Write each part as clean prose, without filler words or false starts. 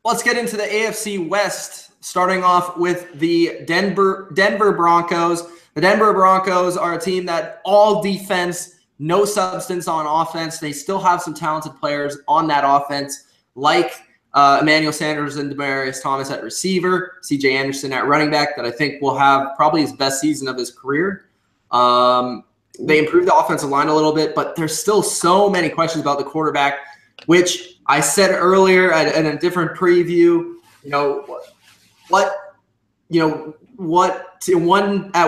Let's get into the AFC West, starting off with the Denver Broncos. The Denver Broncos are a team that all defense, no substance on offense. They still have some talented players on that offense, like Emmanuel Sanders and Demaryius Thomas at receiver, C.J. Anderson at running back, that I think will have probably his best season of his career. They improved the offensive line a little bit, but there's still so many questions about the quarterback, which I said earlier in a different preview. At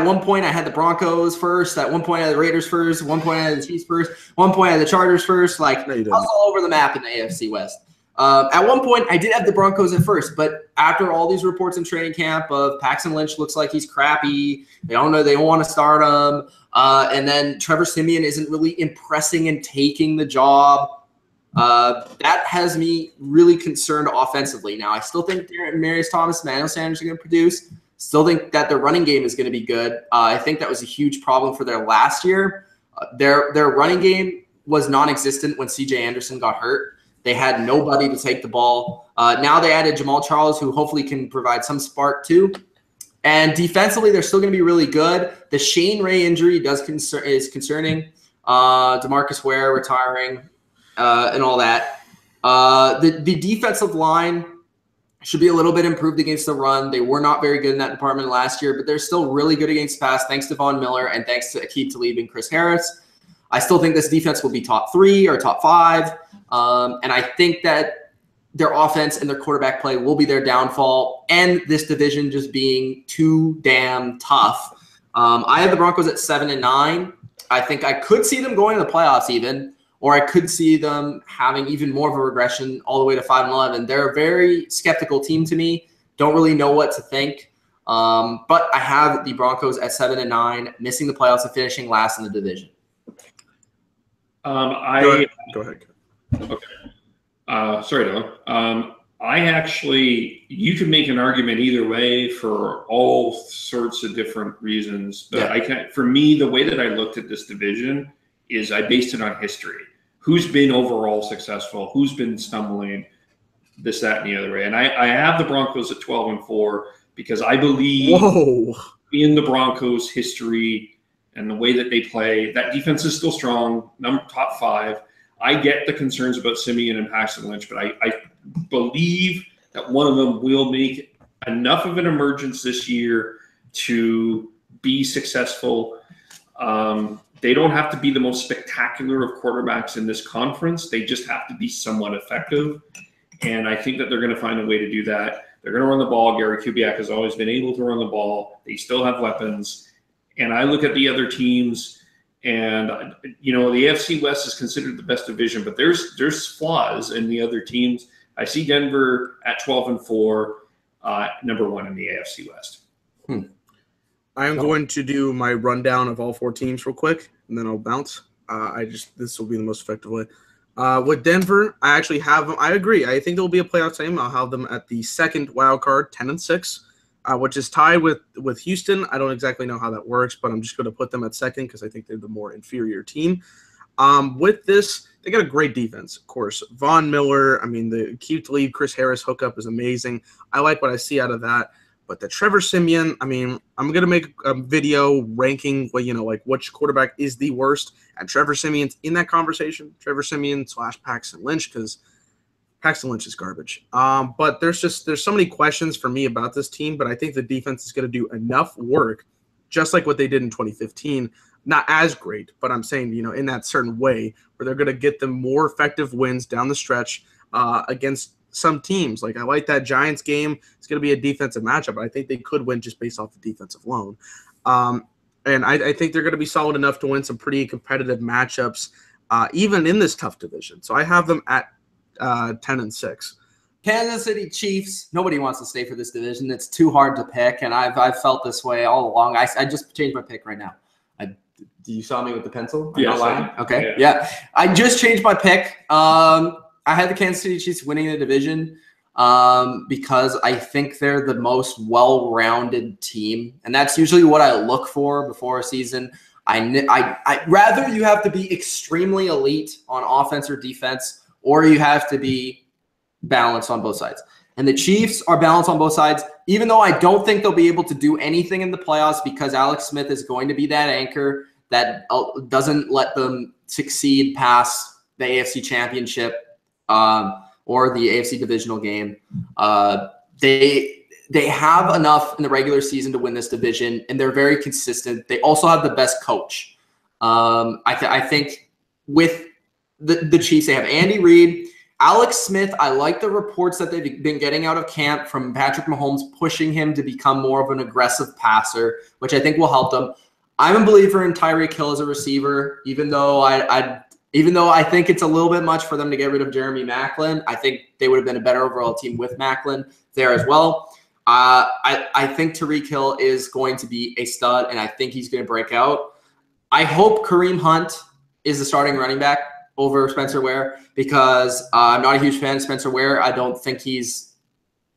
one point I had the Broncos first. At one point I had the Raiders first. At one point I had the Chiefs first. At one point I had the Chargers first. I was all over the map in the AFC West. At one point I did have the Broncos at first, but after all these reports in training camp of Paxton Lynch looks like he's crappy, they don't want to start him, and then Trevor Siemian isn't really impressing and taking the job. That has me really concerned offensively. Now, I still think Demaryius Thomas and Emmanuel Sanders are going to produce. Still think that their running game is going to be good. I think that was a huge problem for their last year. Their running game was non-existent when C.J. Anderson got hurt. They had nobody to take the ball. Now they added Jamal Charles, who hopefully can provide some spark too. And defensively, they're still going to be really good. The Shane Ray injury is concerning. DeMarcus Ware retiring. And all that. The defensive line should be a little bit improved against the run. They were not very good in that department last year, but they're still really good against the pass, thanks to Von Miller and thanks to Aqib Talib and Chris Harris. I still think this defense will be top 3 or top 5. And I think that their offense and their quarterback play will be their downfall, and this division just being too damn tough. I have the Broncos at 7-9. I think I could see them going to the playoffs even. Or I could see them having even more of a regression all the way to 5-11. They're a very skeptical team to me. Don't really know what to think. But I have the Broncos at 7-9, missing the playoffs and finishing last in the division. Go ahead. Okay. Sorry, Dylan. You can make an argument either way for all sorts of different reasons. But for me, the way that I looked at this division is I based it on history. Who's been overall successful? Who's been stumbling? This, that, and the other way. And I have the Broncos at 12-4 because I believe in the Broncos' history and the way that they play. That defense is still strong, top 5. I get the concerns about Siemian and Paxton Lynch, but I believe that one of them will make enough of an emergence this year to be successful. They don't have to be the most spectacular of quarterbacks in this conference. They just have to be somewhat effective. And I think that they're going to find a way to do that. They're going to run the ball. Gary Kubiak has always been able to run the ball. They still have weapons. And I look at the other teams, and, the AFC West is considered the best division, but there's flaws in the other teams. I see Denver at 12-4, number 1 in the AFC West. I am going to do my rundown of all 4 teams real quick, and then I'll bounce. This will be the most effective way. With Denver, I actually have them. I agree. I think there will be a playoff team. I'll have them at the second wild card, 10-6, which is tied with Houston. I don't exactly know how that works, but I'm just going to put them at second because I think they're the more inferior team. With this, they got a great defense, of course. Von Miller, the Aqib Talib, Chris Harris hookup is amazing. I like what I see out of that. But the Trevor Siemian, I'm going to make a video ranking, which quarterback is the worst. And Trevor Siemian's in that conversation. Trevor Siemian / Paxton Lynch, because Paxton Lynch is garbage. But there's so many questions for me about this team. But I think the defense is going to do enough work, just like what they did in 2015. Not as great, but I'm saying, in that certain way, where they're going to get them more effective wins down the stretch against some teams. I like that Giants game. It's going to be a defensive matchup, but I think they could win just based off the defensive alone. And I think they're going to be solid enough to win some pretty competitive matchups, even in this tough division. So I have them at 10-6. Kansas City Chiefs. Nobody wants to stay for this division. It's too hard to pick, and I've felt this way all along. I just changed my pick right now. You saw me with the pencil? I'm not lying? Okay. Yeah. I just changed my pick. I had the Kansas City Chiefs winning the division because I think they're the most well-rounded team, and that's usually what I look for before a season. I rather you have to be extremely elite on offense or defense, or you have to be balanced on both sides. And the Chiefs are balanced on both sides, even though I don't think they'll be able to do anything in the playoffs because Alex Smith is going to be that anchor that doesn't let them succeed past the AFC Championship or the AFC divisional game. They have enough in the regular season to win this division, and they're very consistent. They also have the best coach. I think with the Chiefs, they have Andy Reid. Alex Smith, I like the reports that they've been getting out of camp from Patrick Mahomes pushing him to become more of an aggressive passer, which I think will help them. I'm a believer in Tyreek Hill as a receiver, even though I think it's a little bit much for them to get rid of Jeremy Maclin. I think they would have been a better overall team with Maclin there as well. I think Tyreek Hill is going to be a stud, and I think he's going to break out. I hope Kareem Hunt is the starting running back over Spencer Ware because I'm not a huge fan of Spencer Ware. I don't think he's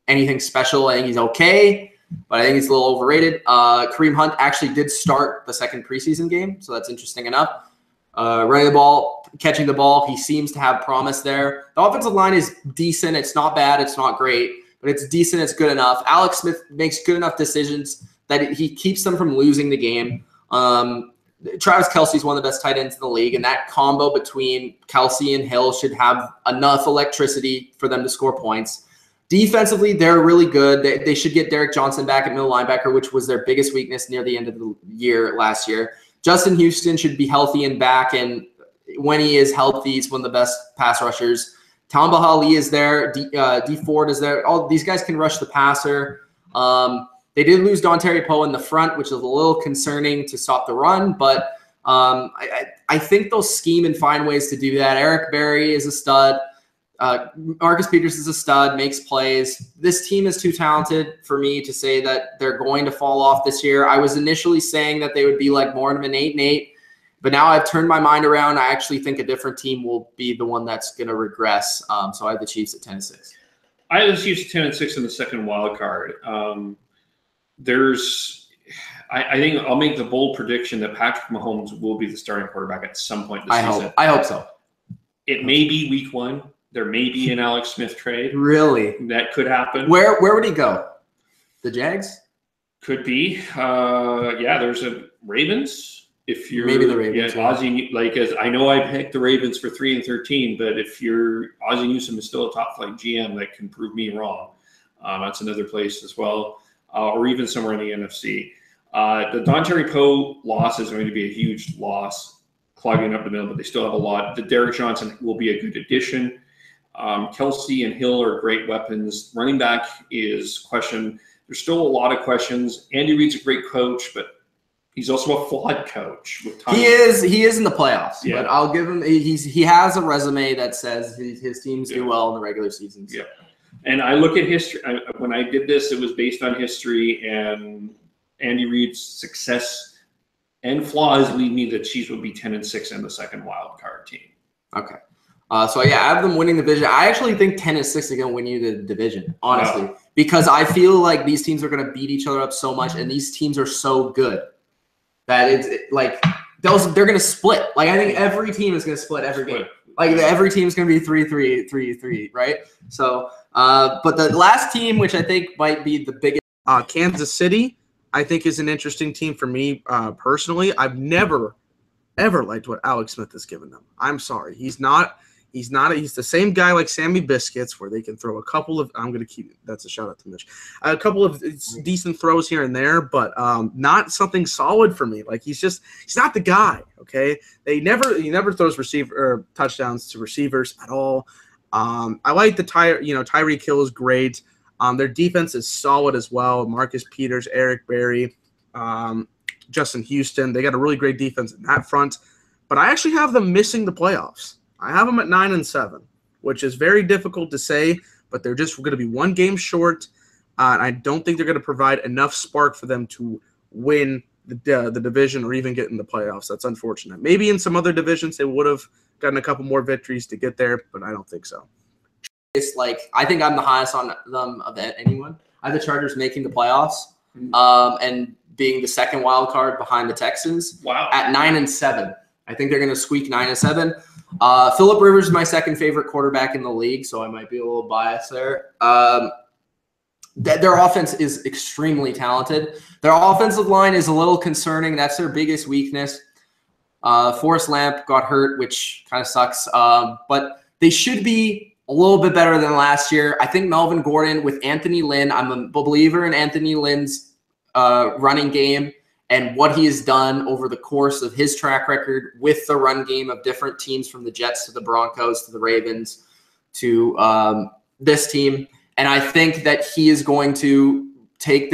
anything special. I think he's okay, but I think he's a little overrated. Kareem Hunt actually did start the second preseason game, so that's interesting enough. Running the ball, catching the ball, he seems to have promise there. The offensive line is decent. It's not bad. It's not great, but it's decent. It's good enough. Alex Smith makes good enough decisions that he keeps them from losing the game. Travis Kelce is one of the best tight ends in the league, and that combo between Kelce and Hill should have enough electricity for them to score points. Defensively, they're really good. They should get Derek Johnson back at middle linebacker, which was their biggest weakness near the end of the year last year. Justin Houston should be healthy and back, and when he is healthy, he's one of the best pass rushers. Tamba Ali is there. D Ford is there. All these guys can rush the passer. They did lose Dontari Poe in the front, which is a little concerning to stop the run, but I think they'll scheme and find ways to do that. Eric Berry is a stud. Marcus Peters is a stud, makes plays. This team is too talented for me to say that they're going to fall off this year. I was initially saying that they would be like more of an 8-8, but now I've turned my mind around. I actually think a different team will be the one that's going to regress. So I have the Chiefs at 10-6. I have the Chiefs at 10-6 in the second wild card. I think I'll make the bold prediction that Patrick Mahomes will be the starting quarterback at some point this season. I hope so. It may be week one. There may be an Alex Smith trade. Really? That could happen. Where would he go? The Jags? Could be. Yeah, there's a Ravens. If you're maybe the Ravens. Yeah, Ozzie, as I know I picked the Ravens for 3-13, but if Ozzie Newsome is still a top flight GM, that can prove me wrong. That's another place as well. Or even somewhere in the NFC. The Dontari Poe loss is going to be a huge loss, clogging up the middle, but they still have a lot. The Derek Johnson will be a good addition. Kelce and Hill are great weapons. Running back is question. There's still a lot of questions. Andy Reid's a great coach, but he's also a flawed coach. He is in the playoffs, yeah. But I'll give him. He has a resume that says his teams do well in the regular season. So. Yeah. And I look at history. When I did this, it was based on history, and Andy Reid's success and flaws lead me that Chiefs would be 10-6 in the second wild card team. Okay. So yeah, I have them winning the division. I actually think 10-6 are going to win you the division, honestly, because I feel like these teams are going to beat each other up so much, and these teams are so good that they're going to split. Like I think every team is going to split every game. Like every team is going to be 3-3, 3-3, right? So, but the last team, which I think might be the biggest, Kansas City, I think is an interesting team for me personally. I've never ever liked what Alex Smith has given them. I'm sorry, he's the same guy like Sammy Biscuits, where they can throw a couple of. I'm going to keep that's a shout out to Mitch. A couple of decent throws here and there, but not something solid for me. Like he's not the guy. Okay, he never throws touchdowns to receivers at all. I like the Tyreek Hill is great. Their defense is solid as well. Marcus Peters, Eric Berry, Justin Houston. They got a really great defense in that front. But I actually have them missing the playoffs. I have them at 9-7, which is very difficult to say, but they're just going to be one game short. And I don't think they're going to provide enough spark for them to win the division or even get in the playoffs. That's unfortunate. Maybe in some other divisions they would have gotten a couple more victories to get there, but I don't think so. It's like I think I'm the highest on them of anyone. I have the Chargers making the playoffs and being the second wild card behind the Texans. Wow. At 9-7. I think they're going to squeak 9-7. Phillip Rivers is my second favorite quarterback in the league, so I might be a little biased there. Their offense is extremely talented. Their offensive line is a little concerning. That's their biggest weakness. Forrest Lamp got hurt, which kind of sucks. But they should be a little bit better than last year. I think Melvin Gordon with Anthony Lynn, I'm a believer in Anthony Lynn's running game and what he has done over the course of his track record with the run game of different teams, from the Jets to the Broncos to the Ravens to this team. And I think that he is going to take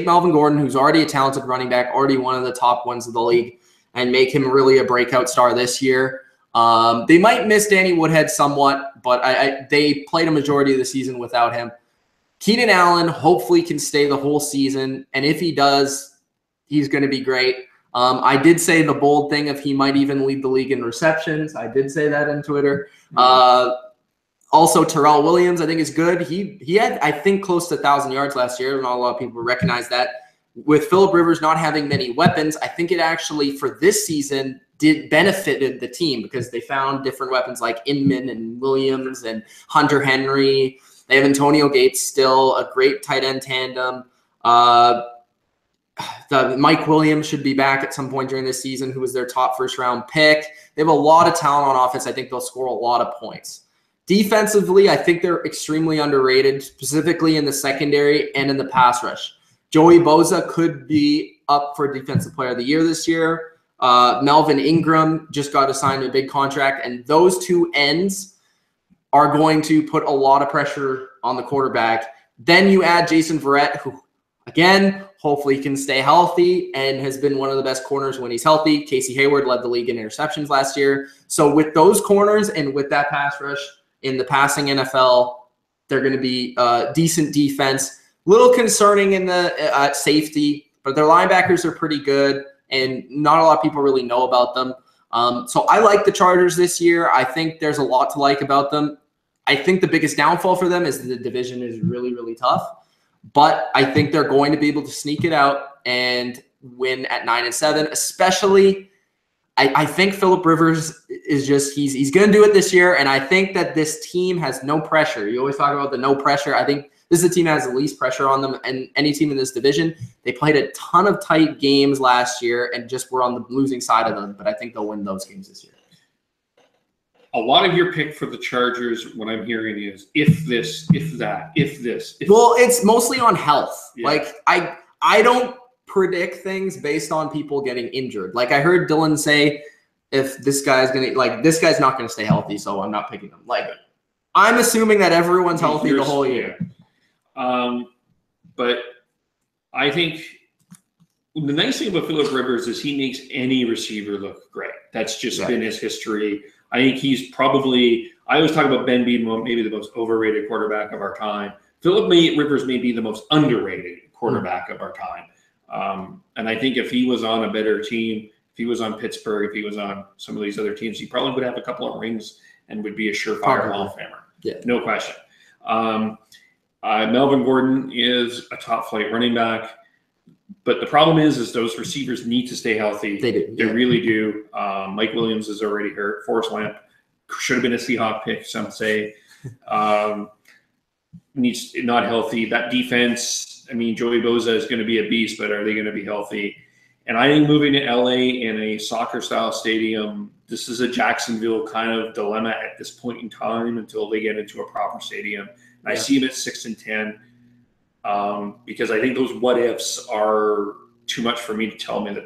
Melvin Gordon, who's already a talented running back, already one of the top ones of the league, and make him really a breakout star this year. They might miss Danny Woodhead somewhat, but they played a majority of the season without him. Keenan Allen hopefully can stay the whole season, and if he does, he's going to be great. I did say the bold thing of he might even lead the league in receptions. I did say that on Twitter. Also, Terrell Williams, I think, is good. He had, I think, close to 1,000 yards last year. Not a lot of people recognize that. With Phillip Rivers not having many weapons, I think it actually, for this season, benefited the team because they found different weapons like Inman and Williams and Hunter Henry. They have Antonio Gates still, a great tight end tandem. Mike Williams should be back at some point during this season, who was their top first-round pick. They have a lot of talent on offense. I think they'll score a lot of points. Defensively, I think they're extremely underrated, specifically in the secondary and in the pass rush. Joey Bosa could be up for Defensive Player of the Year this year. Melvin Ingram just got assigned a big contract, and those two ends are going to put a lot of pressure on the quarterback. Then you add Jason Verrett, who, again, hopefully can stay healthy and has been one of the best corners when he's healthy. Casey Hayward led the league in interceptions last year. So with those corners and with that pass rush in the passing NFL, they're going to be decent defense. Little concerning in the safety, but their linebackers are pretty good, and not a lot of people really know about them. So I like the Chargers this year. I think there's a lot to like about them. I think the biggest downfall for them is that the division is really, really tough. But I think they're going to be able to sneak it out and win at 9-7, especially I think Phillip Rivers is just, he's going to do it this year. And I think that this team has no pressure. You always talk about the no pressure. I think this is the team that has the least pressure on them, and any team in this division. They played a ton of tight games last year and just were on the losing side of them. But I think they'll win those games this year. A lot of your pick for the Chargers, what I'm hearing is if this, if that, if this. Well, it's mostly on health. Yeah. Like I don't predict things based on people getting injured. Like I heard Dylan say, if this guy's this guy's not gonna stay healthy, so I'm not picking him. Like I'm assuming that everyone's healthy the whole year. But I think the nice thing about Phillip Rivers is he makes any receiver look great. That's just been his history. I think he's probably, I always talk about Ben being maybe the most overrated quarterback of our time. Phillip Rivers may be the most underrated quarterback of our time. And I think if he was on a better team, if he was on Pittsburgh, if he was on some of these other teams, he probably would have a couple of rings and would be a surefire Hall of Famer. Yeah. No question. Melvin Gordon is a top flight running back. But the problem is those receivers need to stay healthy. They do. They really do. Mike Williams is already hurt. Forrest Lamp should have been a Seahawk pick, some say. Needs not healthy. That defense, I mean, Joey Bosa is going to be a beast, but are they going to be healthy? And I think moving to LA in a soccer-style stadium, this is a Jacksonville kind of dilemma at this point in time until they get into a proper stadium. And I see them at 6-10. Because I think those what ifs are too much for me to tell me that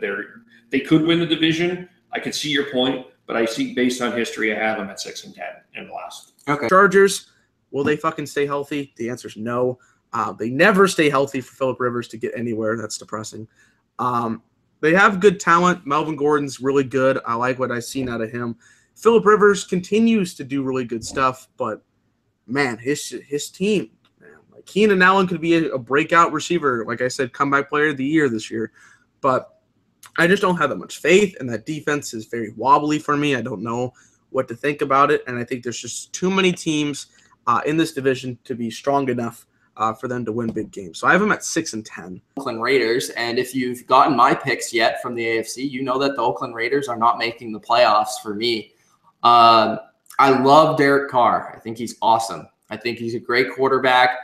they could win the division. I could see your point, but I see based on history, I have them at 6-10 in the last. Okay. Chargers, will they fucking stay healthy? The answer is no. They never stay healthy for Phillip Rivers to get anywhere. That's depressing. They have good talent. Melvin Gordon's really good. I like what I've seen out of him. Phillip Rivers continues to do really good stuff, but man, his team. Keenan Allen could be a breakout receiver, like I said, comeback player of the year this year. But I just don't have that much faith, and that defense is very wobbly for me. I don't know what to think about it, and I think there's just too many teams in this division to be strong enough for them to win big games. So I have them at 6-10. Oakland Raiders, and if you've gotten my picks yet from the AFC, you know that the Oakland Raiders are not making the playoffs for me. I love Derek Carr. I think he's awesome. I think he's a great quarterback.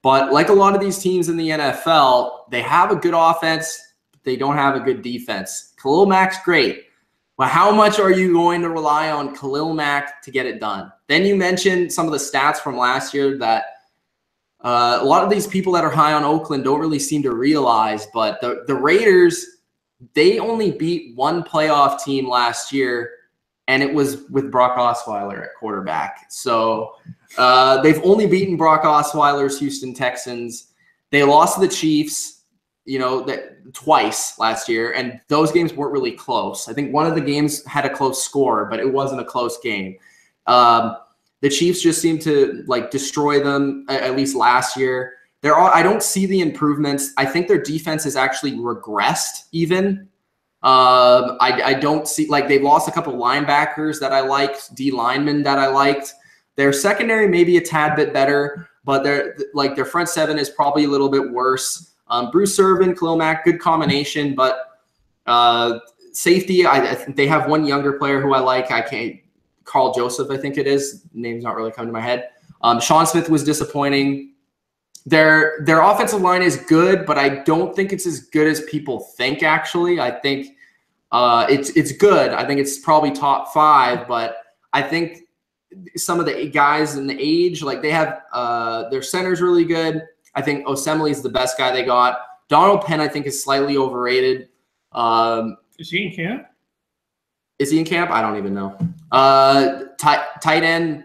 But like a lot of these teams in the NFL, they have a good offense, but they don't have a good defense. Khalil Mack's great. But how much are you going to rely on Khalil Mack to get it done? Then you mentioned some of the stats from last year that a lot of these people that are high on Oakland don't really seem to realize. But the Raiders, they only beat one playoff team last year, and it was with Brock Osweiler at quarterback. So they've only beaten Brock Osweiler's Houston Texans. They lost to the Chiefs, twice last year, and those games weren't really close. I think one of the games had a close score, but it wasn't a close game. The Chiefs just seemed to destroy them, at least last year. I don't see the improvements. I think their defense has actually regressed even. I don't see they've lost a couple linebackers that I liked, D linemen that I liked. Their secondary maybe a tad bit better, but their front seven is probably a little bit worse. Bruce Irvin, Khalil Mack, good combination, but safety, I think they have one younger player who I like. Carl Joseph, I think it is. Name's not really coming to my head. Sean Smith was disappointing. Their offensive line is good, but I don't think it's as good as people think, actually. I think it's good. I think it's probably top 5, but I think some of the guys in the age, they have their center's really good. I think Osemele's the best guy they got. Donald Penn, I think, is slightly overrated. Is he in camp? Is he in camp? I don't even know. Tight end,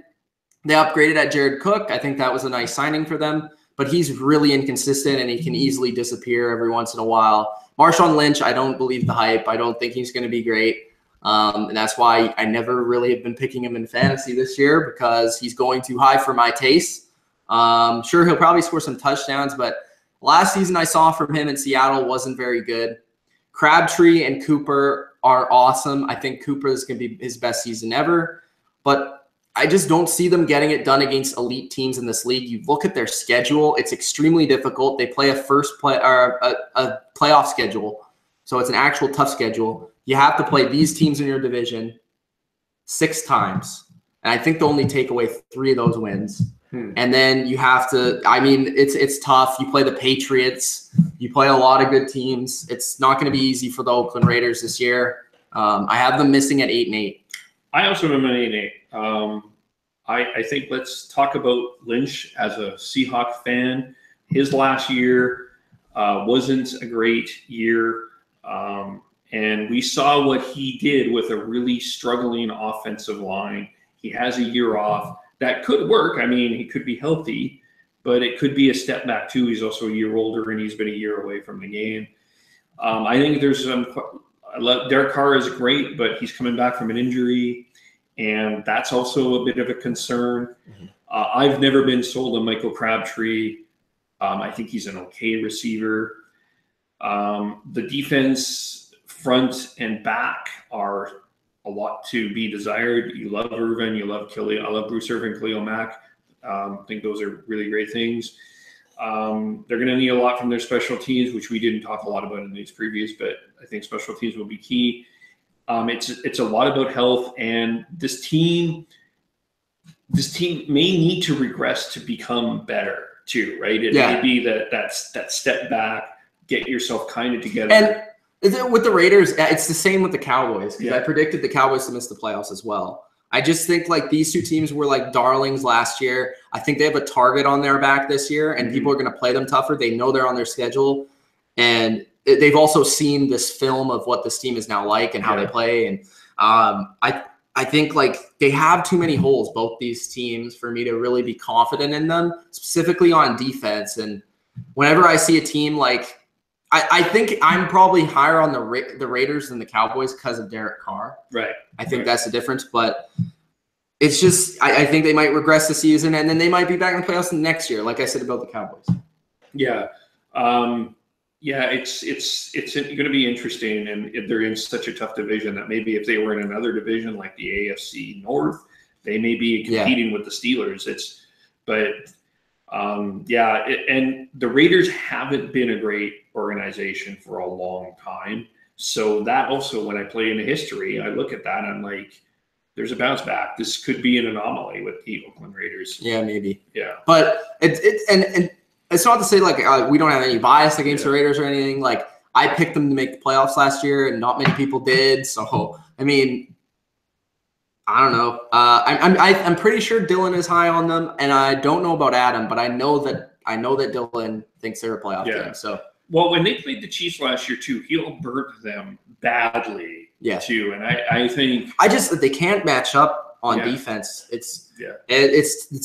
they upgraded at Jared Cook. I think that was a nice signing for them. But he's really inconsistent, and he can easily disappear every once in a while. Marshawn Lynch, I don't believe the hype. I don't think he's going to be great. And that's why I never really have been picking him in fantasy this year, because he's going too high for my taste. Sure, he'll probably score some touchdowns, but last season I saw from him in Seattle wasn't very good. Crabtree and Cooper are awesome. I think Cooper is going to be his best season ever. But I just don't see them getting it done against elite teams in this league. You look at their schedule; it's extremely difficult. They play a playoff schedule, so it's an actual tough schedule. You have to play these teams in your division 6 times, and I think they'll only take away 3 of those wins. And then you have to. I mean, it's tough. You play the Patriots. You play a lot of good teams. It's not going to be easy for the Oakland Raiders this year. I have them missing at 8-8. I also have them at 8-8. I think let's talk about Lynch as a Seahawk fan. His last year wasn't a great year, and we saw what he did with a really struggling offensive line. He has a year off. That could work. I mean, he could be healthy, but it could be a step back too. He's also a year older, and he's been a year away from the game. I think there's some – Derek Carr is great, but he's coming back from an injury, and that's also a bit of a concern. I've never been sold on Michael Crabtree. I think he's an okay receiver. The defense front and back are a lot to be desired. You love Irvin, you love Khalil. I love Bruce Irvin, Khalil Mack. I think those are really great things. They're going to need a lot from their special teams, which we didn't talk a lot about in these previews, but I think special teams will be key. It's a lot about health, and this team may need to regress to become better too, right? It may be that step back, get yourself kind of together. And with the Raiders, it's the same with the Cowboys, because I predicted the Cowboys to miss the playoffs as well. I just think these 2 teams were like darlings last year. I think they have a target on their back this year, and people are going to play them tougher. They know they're on their schedule, and they've also seen this film of what this team is now like and how they play. And I think they have too many holes, both these teams, for me to really be confident in them, specifically on defense. And whenever I see a team I think I'm probably higher on the Raiders than the Cowboys because of Derek Carr. Right. I think that's the difference. But it's just I think they might regress the season, and then they might be back in the playoffs next year, like I said about the Cowboys. Yeah. It's going to be interesting, and they're in such a tough division that maybe if they were in another division like the AFC North, they may be competing with the Steelers. And the Raiders haven't been a great organization for a long time. So that also, when I play into history, I look at that and I'm like, there's a bounce back. This could be an anomaly with the Oakland Raiders. Yeah, maybe. Yeah, but and it's not to say like we don't have any bias against the Raiders or anything. Like I picked them to make the playoffs last year, and not many people did. So I mean, I don't know. I'm pretty sure Dylan is high on them, and I don't know about Adam, but I know that Dylan thinks they're a playoff team. So well, when they played the Chiefs last year too, he burnt them badly. Yeah. Too, and I think they can't match up on defense. It's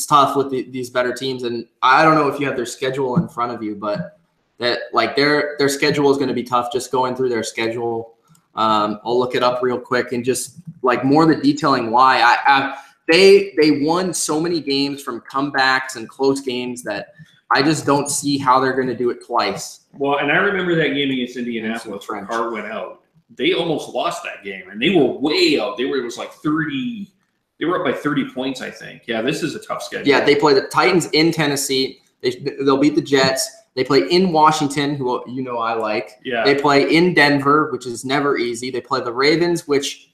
tough with these better teams, and I don't know if you have their schedule in front of you, but that like their schedule is going to be tough. Just going through their schedule, I'll look it up real quick and just like more the detailing why they won so many games from comebacks and close games that I just don't see how they're going to do it twice. Well, and I remember that game against Indianapolis where Carr went out. They almost lost that game, and they were way out. It was like 30. They were up by 30 points, I think. Yeah, this is a tough schedule. Yeah, they play the Titans in Tennessee. They'll beat the Jets. They play in Washington, who I like. Yeah. They play in Denver, which is never easy. They play the Ravens, which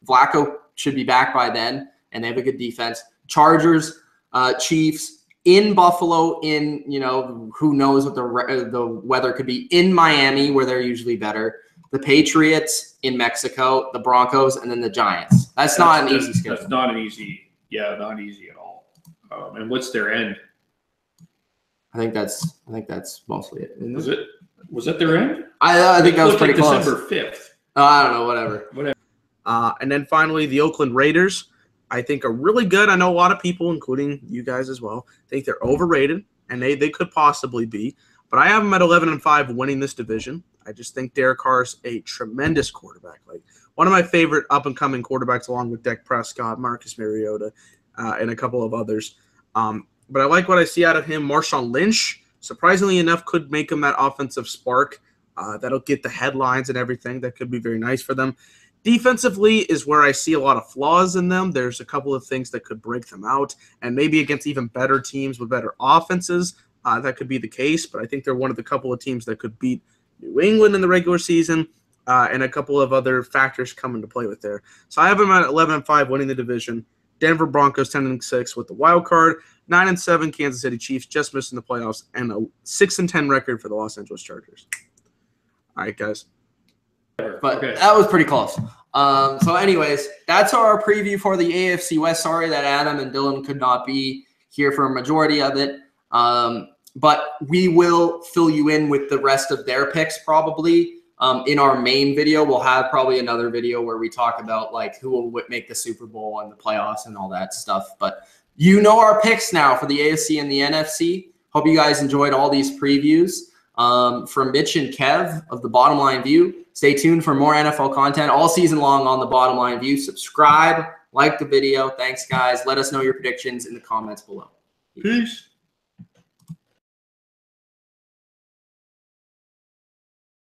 Flacco should be back by then, and they have a good defense. Chargers, Chiefs, in Buffalo, in who knows what the weather could be. In Miami, where they're usually better. The Patriots in Mexico, the Broncos, and then the Giants. That's not an easy schedule. That's not easy at all. And what's their end? I think that's mostly it. Was that their end? I think that was pretty close. December 5th. I don't know. Whatever. And then finally, the Oakland Raiders, I think are really good. I know a lot of people, including you guys as well, think they're overrated, and they could possibly be. But I have them at 11-5 winning this division. I just think Derek Carr is a tremendous quarterback. Like one of my favorite up-and-coming quarterbacks, along with Dak Prescott, Marcus Mariota, and a couple of others. But I like what I see out of him. Marshawn Lynch, surprisingly enough, could make him that offensive spark that'll get the headlines and everything. That could be very nice for them. Defensively is where I see a lot of flaws in them. There's a couple of things that could break them out, and maybe against even better teams with better offenses, that could be the case. But I think they're one of the couple of teams that could beat New England in the regular season, and a couple of other factors come into play with there. So I have them at 11-5 winning the division. Denver Broncos 10-6 with the wild card. 9-7 Kansas City Chiefs just missing the playoffs, and a 6-10 record for the Los Angeles Chargers. All right, guys. But that was pretty close. So anyways, that's our preview for the AFC West. Sorry that Adam and Dylan could not be here for a majority of it. But we will fill you in with the rest of their picks probably. In our main video, we'll have probably another video where we talk about like who will make the Super Bowl and the playoffs and all that stuff. But you know our picks now for the AFC and the NFC. Hope you guys enjoyed all these previews. From Mitch and Kev of The Bottom Line View. Stay tuned for more NFL content all season long on The Bottom Line View. Subscribe, like the video. Thanks, guys. Let us know your predictions in the comments below. Peace.